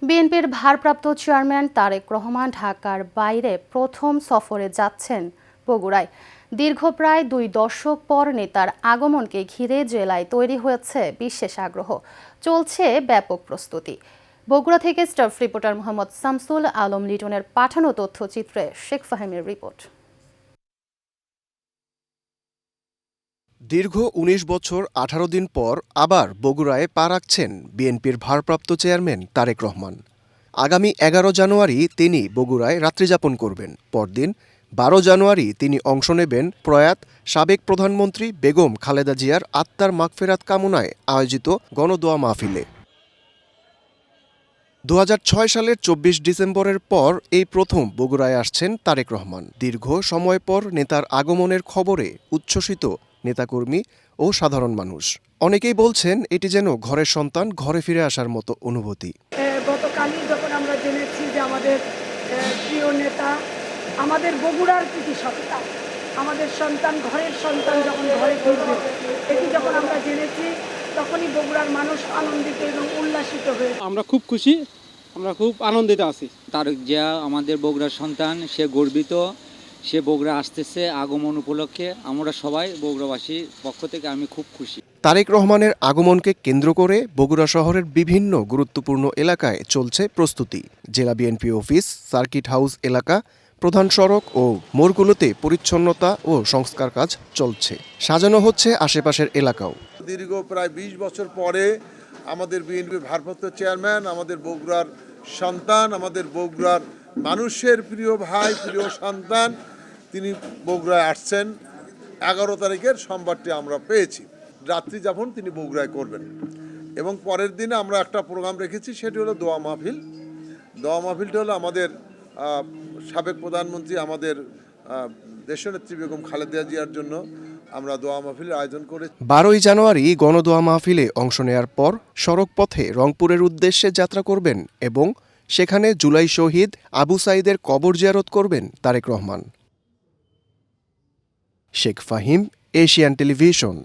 বিএনপির ভারপ্রাপ্ত চেয়ারম্যান তারেক রহমান ঢাকার বাইরে প্রথম সফরে যাচ্ছেন বগুড়ায়। দীর্ঘ প্রায় 2 দশক পর নেতার আগমনকে ঘিরে জেলায় তৈরি হয়েছে বিশেষ আগ্রহ। চলছে ব্যাপক প্রস্তুতি। বগুড়া থেকে স্টাফ রিপোর্টার মোহাম্মদ শামসুল আলম লিটনের পাঠানো তথ্যচিত্রে শেখ ফাহিমের রিপোর্ট। দীর্ঘ ১৯ বছর ১৮ দিন পর আবার বগুড়ায় পা রাখছেন বিএনপির ভারপ্রাপ্ত চেয়ারম্যান তারেক রহমান। আগামী ১১ জানুয়ারি তিনি বগুড়ায় রাত্রিযাপন করবেন। পরদিন ১২ জানুয়ারি তিনি অংশ নেবেন প্রয়াত সাবেক প্রধানমন্ত্রী বেগম খালেদা জিয়ার আত্মার মাগফেরাত কামনায় আয়োজিত গণদোয়া মাহফিলে। ২০০৬ সালের ২৪ ডিসেম্বরের পর এই প্রথম বগুড়ায় আসছেন তারেক রহমান। দীর্ঘ সময় পর নেতার আগমনের খবরে উচ্ছ্বসিত নেতাকর্মী ও সাধারণ মানুষ। অনেকেই বলছেন এটি যেন ঘরের সন্তান ঘরে ফিরে আসার মতো অনুভূতি। গতকালই যখন আমরা জেনেছি যে আমাদের প্রিয় নেতা, আমাদের বগুড়ার কৃতি সন্তান, আমাদের সন্তান, ঘরের সন্তান যখন ঘরে ফিরবে, এটি যখন আমরা জেনেছি তখনই বগুড়ার মানুষ আনন্দিত এবং উল্লাসিত হয়ে আমরা খুব খুশি, আমরা খুব আনন্দিত আছি। তারেক জিয়া আমাদের বগুড়ার সন্তান, সে গর্বিত, সে বগুড়া আসতেছে আগমন উপলক্ষে। আমরা সবাই বগুড়াবাসীর পক্ষ থেকে আমি খুব খুশি। তারেক রহমানের আগমনকে কেন্দ্র করে বগুড়া শহরের বিভিন্ন গুরুত্বপূর্ণ এলাকায় চলছে প্রস্তুতি। জেলা বিএনপি অফিস, সার্কিট হাউস এলাকা, প্রধান সড়ক ও মোড়গুলোতে পরিচ্ছন্নতা ও সংস্কার কাজ চলছে। সাজানো হচ্ছে আশেপাশের এলাকাও। দীর্ঘ প্রায় ২০ বছর পরে আমাদের বিএনপির ভারপ্রাপ্ত চেয়ারম্যান, আমাদের বগুড়ার সন্তান, আমাদের বগুড়ার মানুষের প্রিয় ভাই, প্রিয় সন্তান, তিনি বগুড়ায় আসছেন। ১১ তারিখের সোমবারটি আমরা পেয়েছি। রাত্রি যাপন তিনি বগুড়ায় করবেন এবং পরের দিনে আমরা একটা প্রোগ্রাম রেখেছি, সেটি হলো দোয়া মাহফিল। দোয়া মাহফিলটা হলো আমাদের সাবেক প্রধানমন্ত্রী, আমাদের দেশনেত্রী বেগম খালেদা জিয়ার জন্য আমরা দোয়া মাহফিলের আয়োজন করেছি। ১২ জানুয়ারি গণদোয়া মাহফিলে অংশ নেয়ার পর সড়ক পথে রংপুরের উদ্দেশ্যে যাত্রা করবেন এবং সেখানে জুলাই শহীদ আবু সাঈদের কবর জিয়ারত করবেন তারেক রহমান। Sheikh Fahim, Asian television.